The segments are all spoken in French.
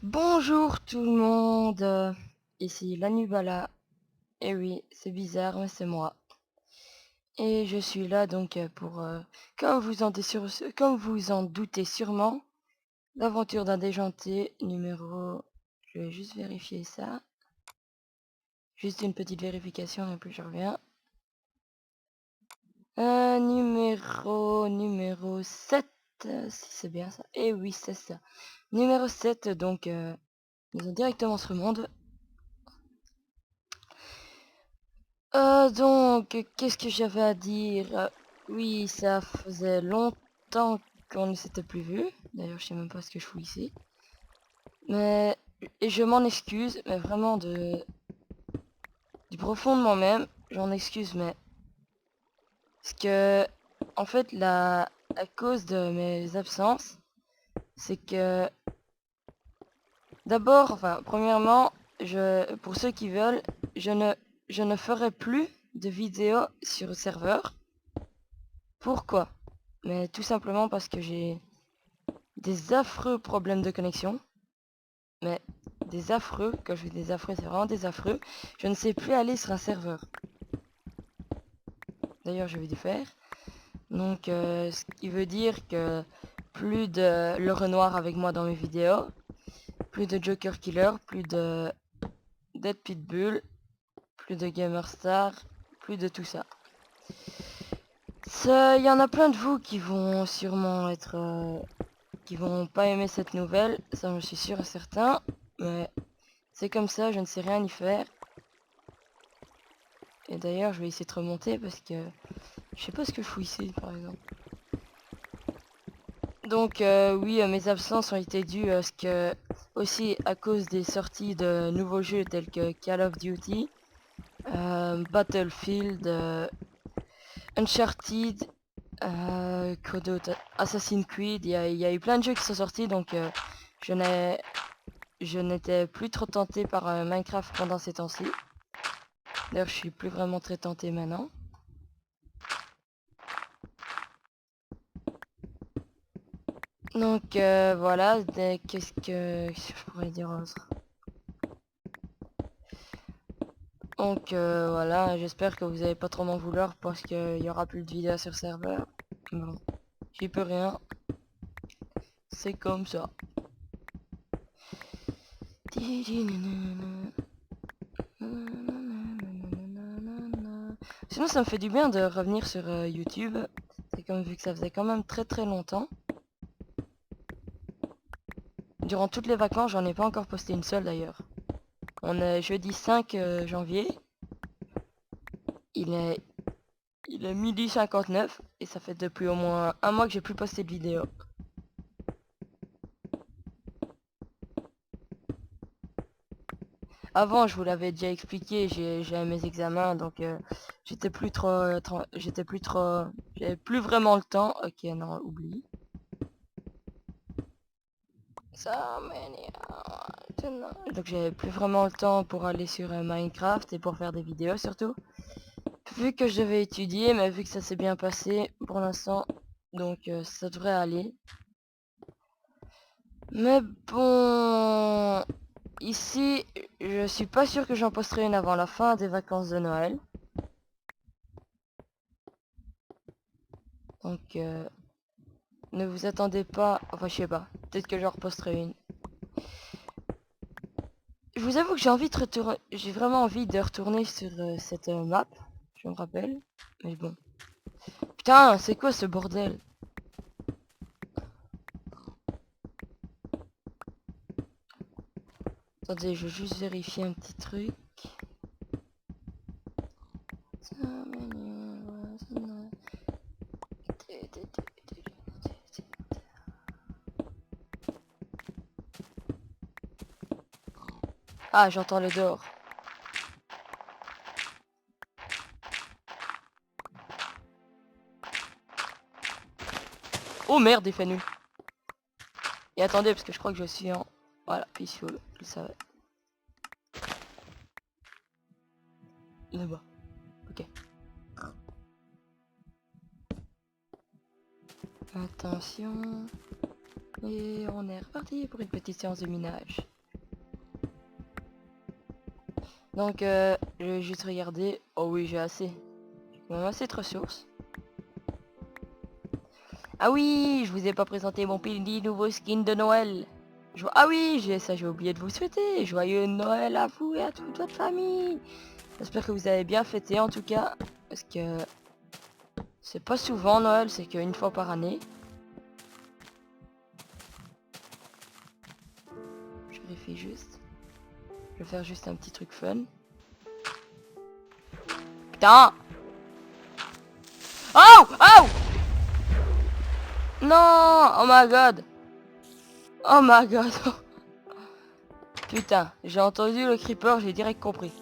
Bonjour tout le monde, ici l'Anubala. Et oui, c'est bizarre, mais c'est moi. Et je suis là donc pour, comme vous en doutez sûrement, l'aventure d'un déjanté numéro... Je vais juste vérifier ça. Juste une petite vérification et puis je reviens. Numéro 7, si c'est bien ça. Et oui, c'est ça. Numéro 7, donc nous sommes directement sur le monde. Donc, qu'est-ce que j'avais à dire? Oui, ça faisait longtemps qu'on ne s'était plus vu. D'ailleurs, je sais même pas ce que je fous ici. Mais, et je m'en excuse, mais vraiment du profond de moi-même, j'en excuse, mais parce que, en fait, à cause de mes absences, c'est que, d'abord, enfin, premièrement, pour ceux qui veulent, je ne, je ne ferai plus de vidéos sur le serveur. Pourquoi? Mais tout simplement parce que j'ai des affreux problèmes de connexion. Mais des affreux, quand je dis des affreux, c'est vraiment des affreux. Je ne sais plus aller sur un serveur. D'ailleurs, je vais le faire. Donc, ce qui veut dire que plus de le Renoir avec moi dans mes vidéos, plus de Joker Killer, plus de Dead Pitbull, plus de Gamerstar, plus de tout ça. Il y en a plein de vous qui vont sûrement être... qui vont pas aimer cette nouvelle, ça je suis sûr et certain. Mais c'est comme ça, je ne sais rien y faire. Et d'ailleurs, je vais essayer de remonter parce que je sais pas ce que je fous ici, par exemple. Donc oui, mes absences ont été dues à ce que aussi à cause des sorties de nouveaux jeux tels que Call of Duty, Battlefield, Uncharted, quoi d'autre, Assassin's Creed. Il y a eu plein de jeux qui sont sortis, donc je n'ai je n'étais plus trop tenté par Minecraft pendant ces temps-ci. D'ailleurs, je suis plus vraiment très tenté maintenant. Donc voilà, qu'est-ce que je pourrais dire autre? Donc voilà, j'espère que vous allez pas trop m'en vouloir parce qu'il y aura plus de vidéos sur serveur. Bon, j'y peux rien, c'est comme ça. Sinon ça me fait du bien de revenir sur YouTube. C'est comme vu que ça faisait quand même très très longtemps. Durant toutes les vacances, j'en ai pas encore posté une seule d'ailleurs. On est jeudi 5 janvier. Il est, il est midi 59 et ça fait depuis au moins un mois que j'ai plus posté de vidéo. Avant, je vous l'avais déjà expliqué, j'avais mes examens, donc j'avais plus vraiment le temps. Ok, non, oublie. Donc j'avais plus vraiment le temps pour aller sur Minecraft et pour faire des vidéos surtout. Vu que je devais étudier, mais vu que ça s'est bien passé pour l'instant, donc ça devrait aller. Mais bon, ici, je suis pas sûr que j'en posterai une avant la fin des vacances de Noël. Donc ne vous attendez pas, enfin je sais pas, peut-être que j'en reposterai une. Je vous avoue que j'ai envie de retourner, j'ai vraiment envie de retourner sur cette map, je me rappelle. Mais bon. Putain, c'est quoi ce bordel? Attendez, je veux juste vérifier un petit truc. Ah, j'entends le dehors. Oh merde, il fait nul. Et attendez, parce que je crois que je suis en... Voilà, peaceful, je le savais. Là-bas. Ok. Attention. Et on est reparti pour une petite séance de minage. Donc je vais juste regarder. Oh oui, j'ai assez. J'ai quand même assez de ressources. Ah oui, je vous ai pas présenté mon petit nouveau skin de Noël. Ah oui, j'ai oublié de vous souhaiter. Joyeux Noël à vous et à toute votre famille. J'espère que vous avez bien fêté en tout cas. Parce que c'est pas souvent Noël, c'est qu'une fois par année. Je vérifie juste. Je vais faire juste un petit truc fun. Putain! Oh! Oh! Non! Oh my god! Oh my god! Putain, j'ai entendu le creeper, j'ai direct compris.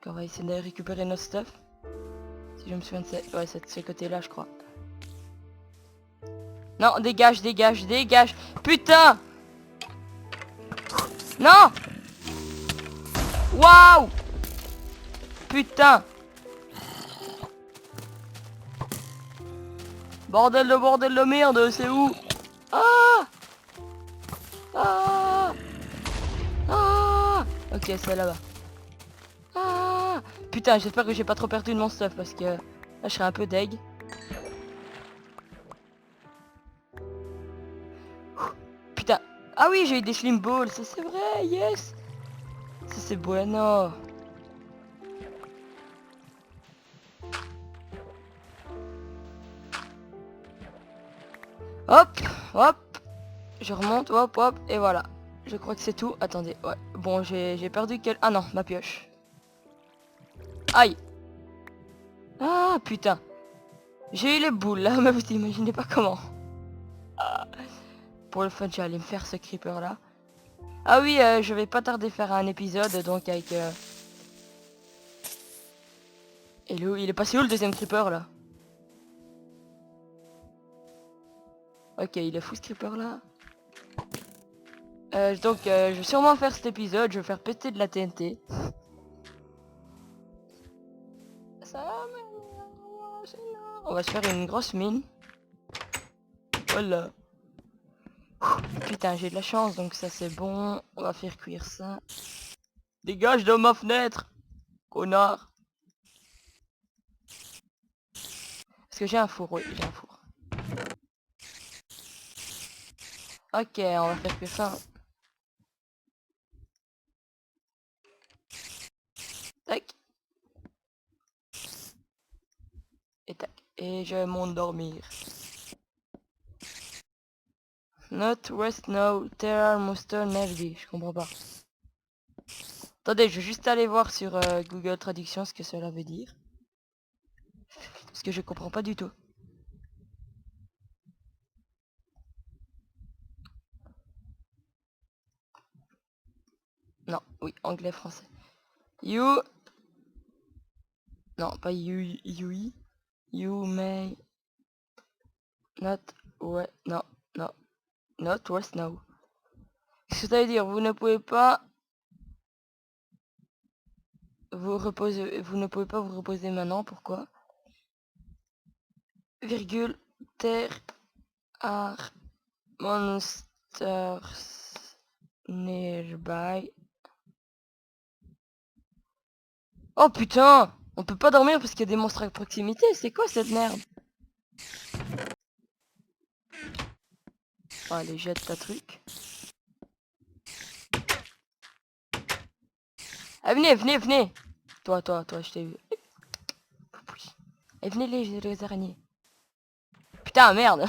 On va essayer de récupérer notre stuff. Si je me souviens de ça. Ouais, c'est de ce côté-là, je crois. Non, dégage, dégage, dégage! Putain! Non! Waouh! Putain! Bordel de merde, c'est où? Ah! Ah! Ah! Ok, c'est là-bas. Ah! Putain, j'espère que j'ai pas trop perdu de mon stuff parce que là, je serais un peu deg. Putain. Ah oui, j'ai eu des slim balls, c'est vrai, yes! Ça c'est bueno. Hop, hop. Je remonte, hop, hop, et voilà. Je crois que c'est tout. Attendez, ouais. Bon, j'ai perdu quel... Ah non, ma pioche. Aïe. Ah, putain. J'ai eu les boules, là, mais vous imaginez pas comment. Ah. Pour le fun, j'allais me faire ce creeper, là. Ah oui, je vais pas tarder faire un épisode, donc avec... Hello, il est passé où le deuxième creeper, là? Ok, il est fou, ce creeper, là. Donc, je vais sûrement faire cet épisode, je vais faire péter de la TNT. On va se faire une grosse mine. Voilà. Putain, j'ai de la chance, donc ça c'est bon. On va faire cuire ça. Dégage de ma fenêtre, connard. Est-ce que j'ai un four? Oui, j'ai un four. Ok, on va faire cuire ça. Tac. Et tac. Et je vais m'endormir. Not rest now, terror monster never. Je comprends pas. Attendez, je vais juste aller voir sur Google Traduction ce que cela veut dire. Parce que je comprends pas du tout. Non, oui, anglais, français. You... Non, pas you, you may... Not... Ouais, non, non. Not rest now. Qu'est-ce que ça veut dire? Vous ne pouvez pas... Vous ne pouvez pas vous reposer maintenant, pourquoi? Virgule, terre, are monsters nearby. Oh putain! On peut pas dormir parce qu'il y a des monstres à proximité, c'est quoi cette merde? Oh, allez, jette ta truc. Ah, venez, venez, venez! Toi, je t'ai vu. Et venez les araignées. Putain, merde!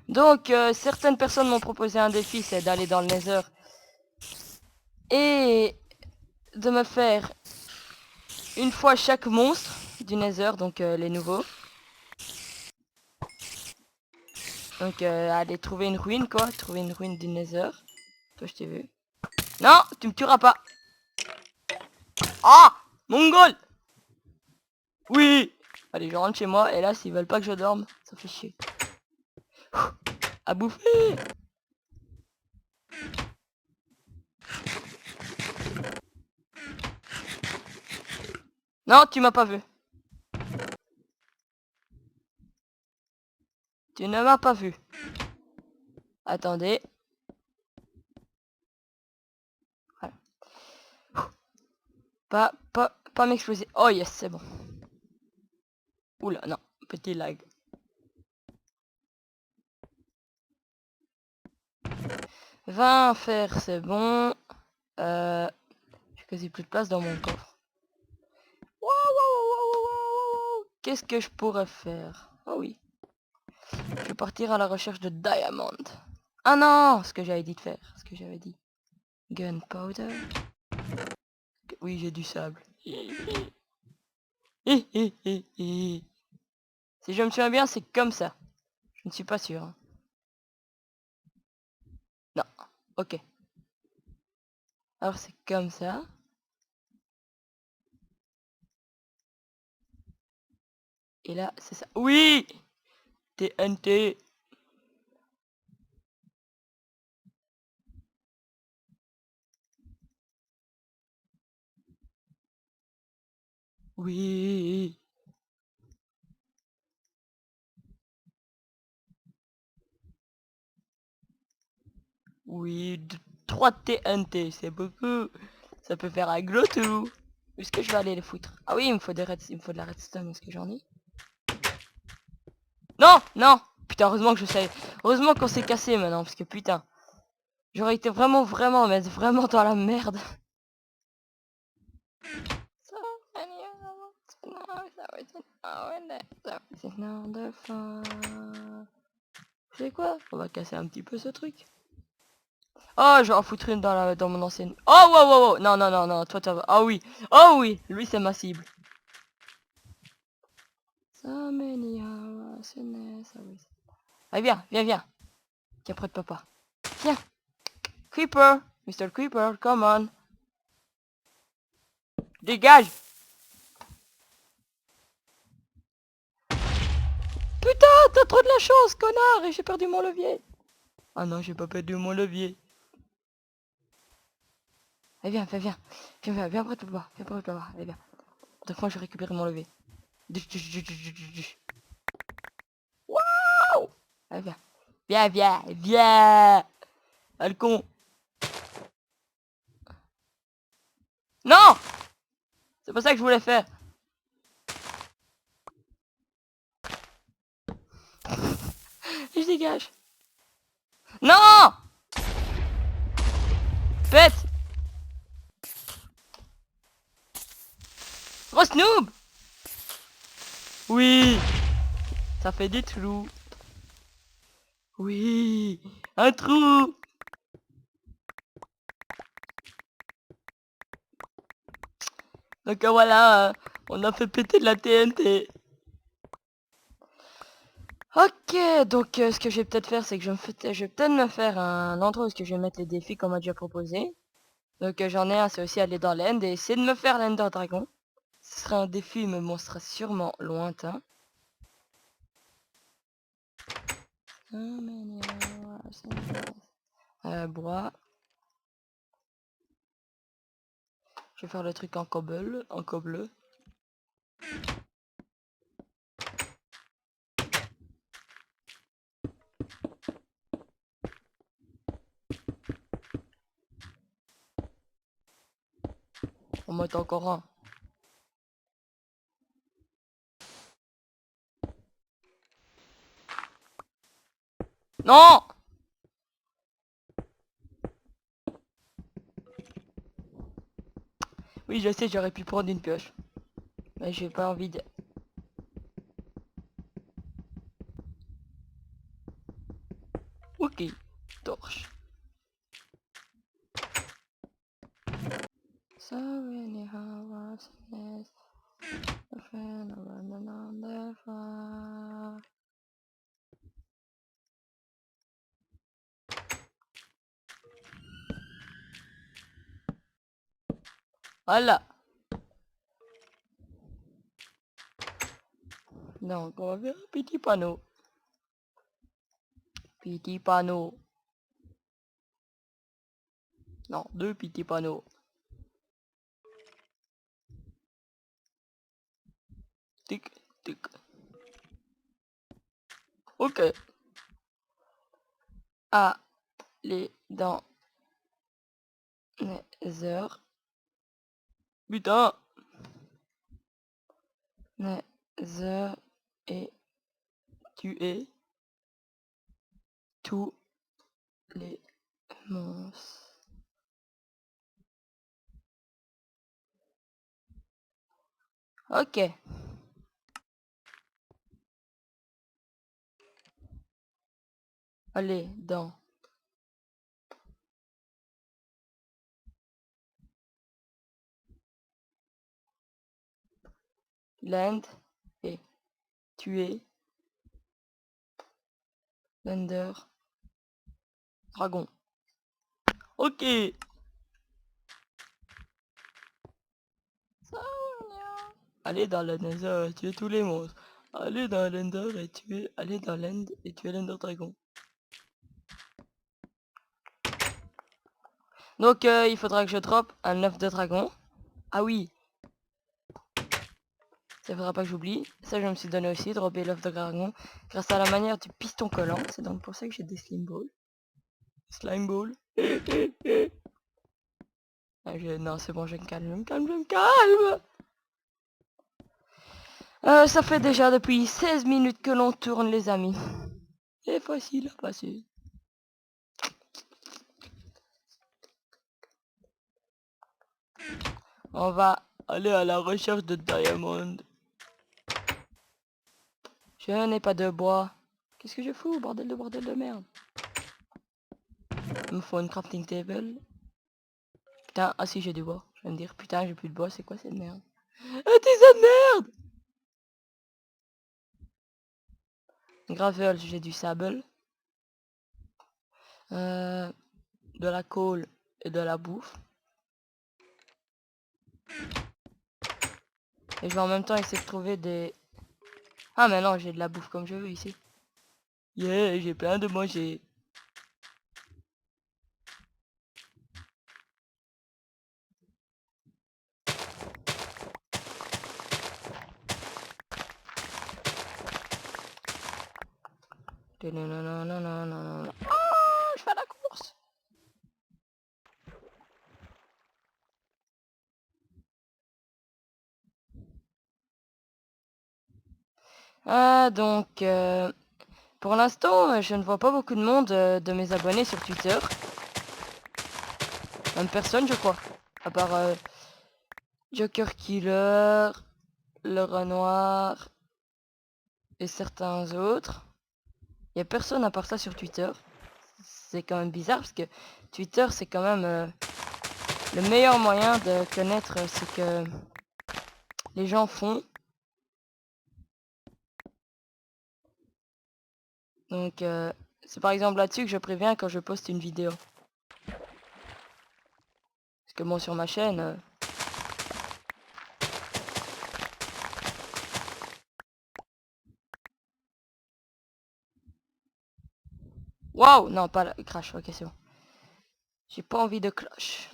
Donc, certaines personnes m'ont proposé un défi, c'est d'aller dans le Nether. Et de me faire une fois chaque monstre du Nether, donc les nouveaux. Donc, aller trouver une ruine, quoi. Trouver une ruine du Nether. Toi, je t'ai vu. Non, tu me tueras pas. Ah, Mongol! Oui! Allez, je rentre chez moi, et là, s'ils veulent pas que je dorme, ça fait chier. À bouffer! Non, tu m'as pas vu. Tu ne m'as pas vu. Attendez. Voilà. Pas m'exploser. Oh yes, c'est bon. Oula, non. Petit lag. 20 fer, c'est bon. J'ai quasi plus de place dans mon coffre. Qu'est-ce que je pourrais faire? Oh oui. Je vais partir à la recherche de diamond. Ah non, ce que j'avais dit de faire. Ce que j'avais dit. Gunpowder. Oui, j'ai du sable. Si je me souviens bien, c'est comme ça. Je ne suis pas sûr. Hein. Non. Ok. Alors c'est comme ça. Et là, c'est ça. Oui! TNT. Oui. Oui, 3 TNT, c'est beaucoup. Ça peut faire un gros tout. Où est-ce que je vais aller les foutre? Ah oui, il me faut de la redstone, est-ce que j'en ai? Non, non. Putain, heureusement que je sais. Heureusement qu'on s'est cassé maintenant, parce que putain. J'aurais été vraiment, mais vraiment dans la merde. C'est quoi? On va casser un petit peu ce truc. Oh, je vais en foutre une dans mon ancienne. Oh, wow. Non, non. Toi, toi. Ah oui. Oh oui. Lui, c'est ma cible. Allez, viens. Tiens, près de papa. Viens. Creeper. Mr. Creeper, come on. Dégage. Putain, t'as trop de la chance, connard. Et j'ai perdu mon levier. Ah non, j'ai pas perdu mon levier. Allez, viens. Viens près de papa. Allez, viens. Donc moi, je récupère mon levier. Waouh. Allez, viens. Ah, le con. Non. C'est pas ça que je voulais faire. Et je dégage. Non. Pète. Grosse noob. Oui. Ça fait des trous. Oui. Un trou. Donc voilà, on a fait péter de la TNT. Ok, donc ce que je vais peut-être faire, c'est que je vais peut-être me faire un endroit où je vais mettre les défis qu'on m'a déjà proposé. Donc j'en ai un, c'est aussi aller dans l'end et essayer de me faire l'Ender Dragon. Ce sera un défi, mais bon, ce sera sûrement lointain. Bois. Je vais faire le truc en cobble. On met encore un. Non! Oui, je sais, j'aurais pu prendre une pioche. Mais j'ai pas envie de... Ok, torche. So many hours Voilà. Donc on va faire un petit panneau. Petit panneau. Non, deux petits panneaux. tic, tic. Ok. Allez dans Nether. Putain. Nether et tuer tous les monstres. Ok. Allez dans Land et tuer l'Ender Dragon. Ok. Allez dans le Nether et tuer tous les monstres. Allez dans l'Ender et tuer. Allez dans l'End et tuer l'Ender Dragon. Donc il faudra que je drop un œuf de dragon. Ah oui. Ça faudra pas que j'oublie. Ça je me suis donné aussi, dropper l'œuf de dragon. Grâce à la manière du piston collant. C'est donc pour ça que j'ai des slime balls. Slime ball. Ah, non c'est bon, je me calme, je me calme, je me calme. Ça fait déjà depuis 16 minutes que l'on tourne les amis. C'est facile à passer. On va aller à la recherche de diamond. Je n'ai pas de bois. Qu'est-ce que je fous, bordel de merde. Il me faut une crafting table. Putain, ah si j'ai du bois. Je vais me dire, putain j'ai plus de bois, c'est quoi cette merde? Ah t'es cette merde! Gravel, j'ai du sable. De la colle et de la bouffe. Et je vais en même temps essayer de trouver des... Ah mais non, j'ai de la bouffe comme je veux ici. Yeah, j'ai plein de manger. Ah, je fais la course. Ah donc, pour l'instant, je ne vois pas beaucoup de monde de mes abonnés sur Twitter. Même personne, je crois. À part Joker Killer, le Renoir et certains autres. Il n'y a personne à part ça sur Twitter. C'est quand même bizarre parce que Twitter, c'est quand même le meilleur moyen de connaître ce que les gens font. Donc, c'est par exemple là-dessus que je préviens quand je poste une vidéo. Parce que moi, sur ma chaîne... Waouh! Non, pas la... Crash, ok, c'est bon. J'ai pas envie de clash.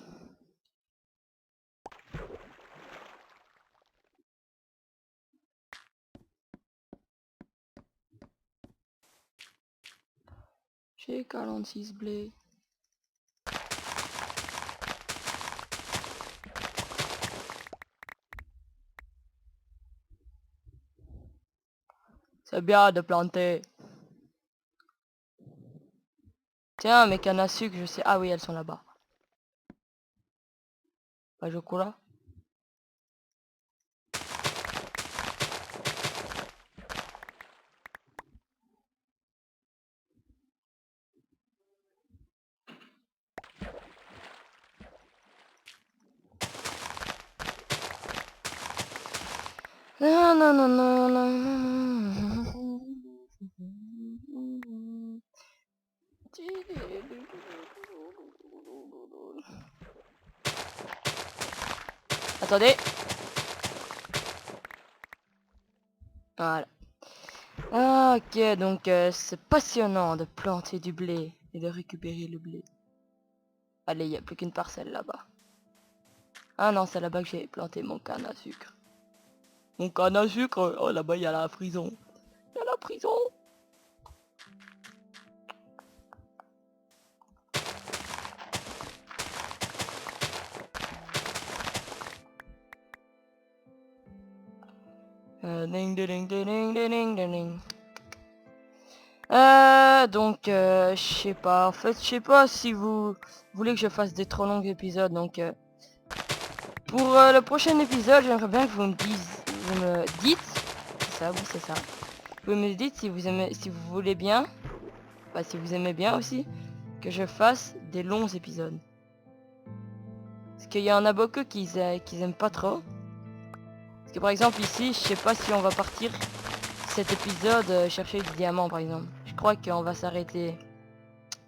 J'ai 46 blés. C'est bien de planter. Tiens, mes cannes à sucre, je sais... Ah oui, elles sont là-bas. Pas je cours là. Non, non, non, non, non. Attendez. Voilà. Ah, ok, donc c'est passionnant de planter du blé et de récupérer le blé. Allez, il n'y a plus qu'une parcelle là-bas. Ah non, c'est là-bas que j'ai planté mon canne à sucre. Mon canne à sucre. Oh là-bas il y a la prison. Il y a la prison. Ding ding ding ding ding ding ding. Donc je sais pas. En fait, je sais pas si vous voulez que je fasse des trop longs épisodes. Donc pour le prochain épisode, j'aimerais bien que vous me dites. C'est ça, oui c'est ça. Vous me dites si vous aimez, si vous voulez bien. Bah si vous aimez bien aussi que je fasse des longs épisodes. Parce qu'il y en a beaucoup qui aiment pas trop. Parce que par exemple ici, je sais pas si on va partir cet épisode chercher du diamant par exemple. Je crois qu'on va s'arrêter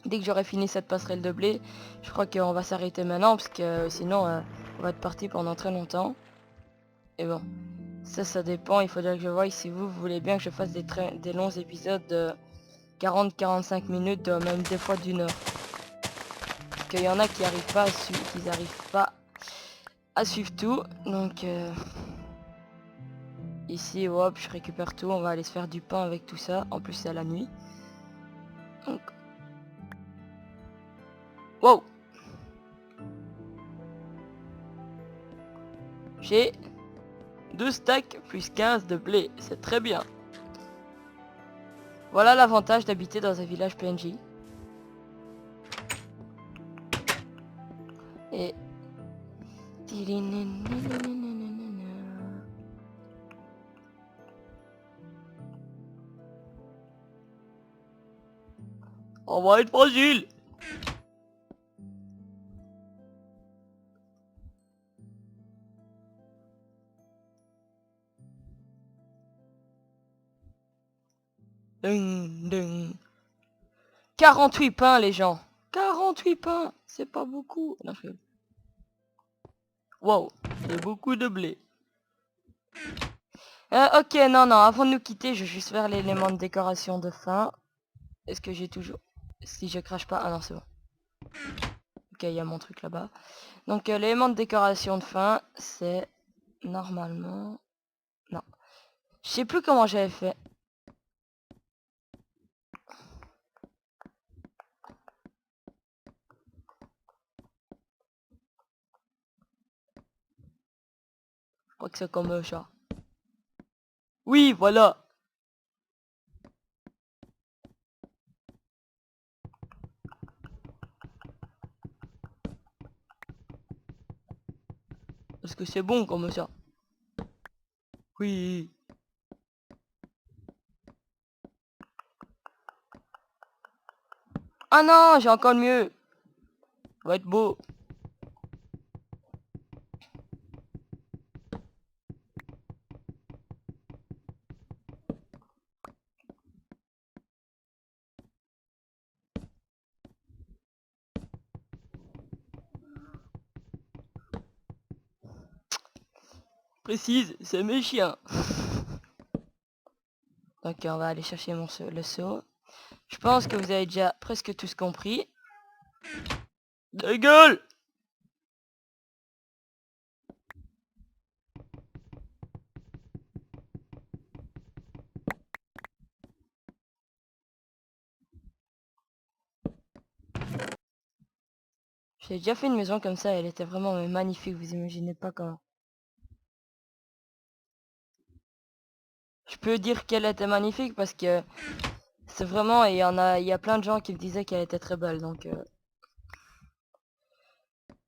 dès que j'aurai fini cette passerelle de blé. Je crois qu'on va s'arrêter maintenant parce que sinon on va être parti pendant très longtemps. Et bon, ça dépend. Il faudrait que je voie si vous voulez bien que je fasse des longs épisodes de 40-45 minutes, même des fois d'1 heure. Parce qu'il y en a qui arrivent pas à suivre tout. Donc ici, hop, je récupère tout. On va aller se faire du pain avec tout ça. En plus, c'est à la nuit. Donc... Wow! J'ai 2 stacks plus 15 de blé. C'est très bien. Voilà l'avantage d'habiter dans un village PNJ. Et... on va être facile. Ding, ding. 48 pains les gens. 48 pains. C'est pas beaucoup. Non, je... wow. C'est beaucoup de blé. Ok, non, avant de nous quitter, je vais juste faire l'élément de décoration de fin. Est-ce que j'ai toujours... si je crache pas... ah non, c'est bon. Ok, il y a mon truc là-bas. Donc l'élément de décoration de fin, c'est normalement... non. Je sais plus comment j'avais fait. Je crois que c'est comme ça. Oui, voilà. Parce que c'est bon comme ça. Oui. Ah non, j'ai encore mieux. Ça va être beau. Précise, c'est mes chiens. Donc on va aller chercher le seau. Je pense que vous avez déjà presque tous compris. De gueule! J'ai déjà fait une maison comme ça, elle était vraiment magnifique, vous imaginez pas comment. Je peux dire qu'elle était magnifique parce que c'est vraiment, il y a plein de gens qui me disaient qu'elle était très belle, donc...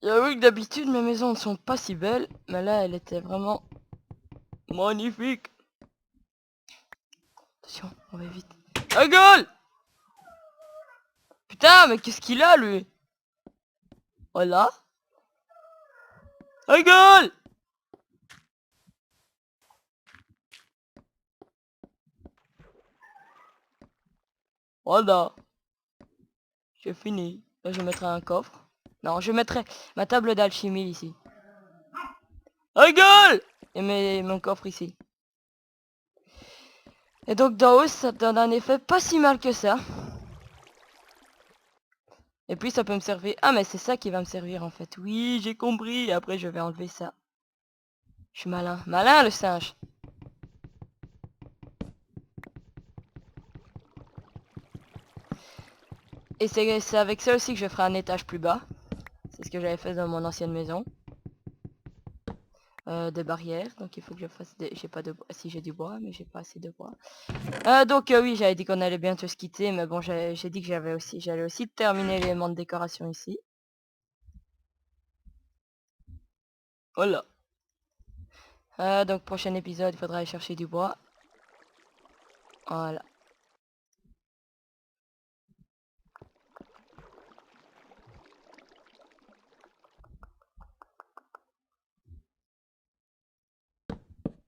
J'avoue que d'habitude mes maisons ne sont pas si belles, mais là elle était vraiment magnifique. Attention, on va vite. La gueule! Putain, mais qu'est-ce qu'il a lui? Voilà. La gueule! Voilà. J'ai fini. Là je mettrai un coffre. Non, je mettrai ma table d'alchimie ici. La gueule! Et mon coffre ici. Et donc d'en haut ça donne un effet pas si mal que ça. Et puis ça peut me servir... ah mais c'est ça qui va me servir en fait. Oui j'ai compris. Et après je vais enlever ça. Je suis malin. Malin le singe. Et c'est avec ça aussi que je ferai un étage plus bas. C'est ce que j'avais fait dans mon ancienne maison. Des barrières, donc il faut que je fasse des... J'ai pas de bois, si j'ai du bois, mais j'ai pas assez de bois. Donc oui, j'avais dit qu'on allait bientôt se quitter, mais bon, j'ai dit que j'allais aussi terminer l'élément de décoration ici. Voilà. Donc prochain épisode, il faudra aller chercher du bois. Voilà.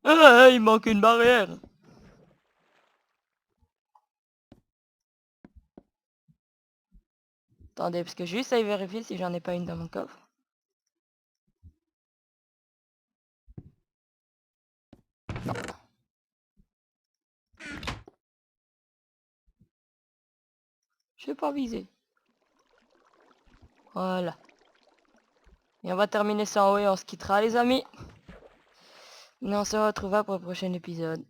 Ah, il manque une barrière. Attendez, parce que juste à vérifier si j'en ai pas une dans mon coffre. Non. Je vais pas viser. Voilà. Et on va terminer ça en haut et on se quittera les amis. Mais on se retrouvera pour le prochain épisode.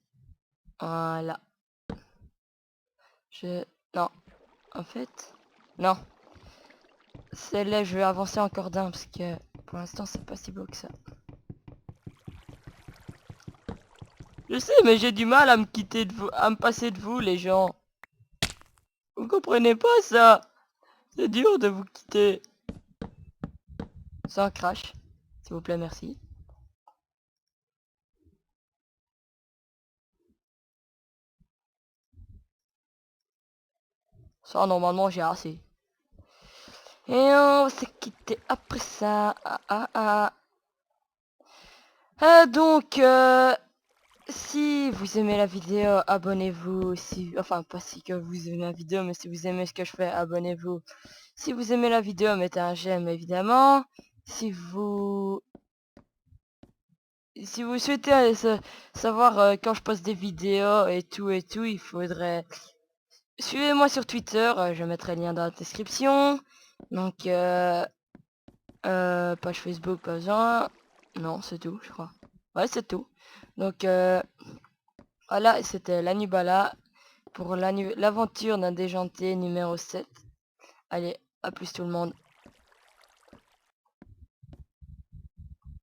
Voilà. Non. En fait... Non. Celle-là, je vais avancer encore d'un parce que pour l'instant, c'est pas si beau que ça. Je sais, mais j'ai du mal à me quitter de vous, à me passer de vous, les gens. Vous comprenez pas ça? C'est dur de vous quitter. Sans crash. S'il vous plaît, merci. Ça, normalement, j'ai assez. Et on va se quitter après ça. Donc, si vous aimez la vidéo, abonnez-vous. Enfin, pas si que vous aimez la vidéo, mais si vous aimez ce que je fais, abonnez-vous. Si vous aimez la vidéo, mettez un j'aime, évidemment. Si vous souhaitez savoir quand je poste des vidéos et tout, il faudrait... Suivez-moi sur Twitter, je mettrai le lien dans la description. Donc, page Facebook, pas besoin. Non, c'est tout, je crois. Ouais, c'est tout. Donc, voilà, c'était l'Anubala pour l'aventure d'un déjanté numéro 7. Allez, à plus tout le monde.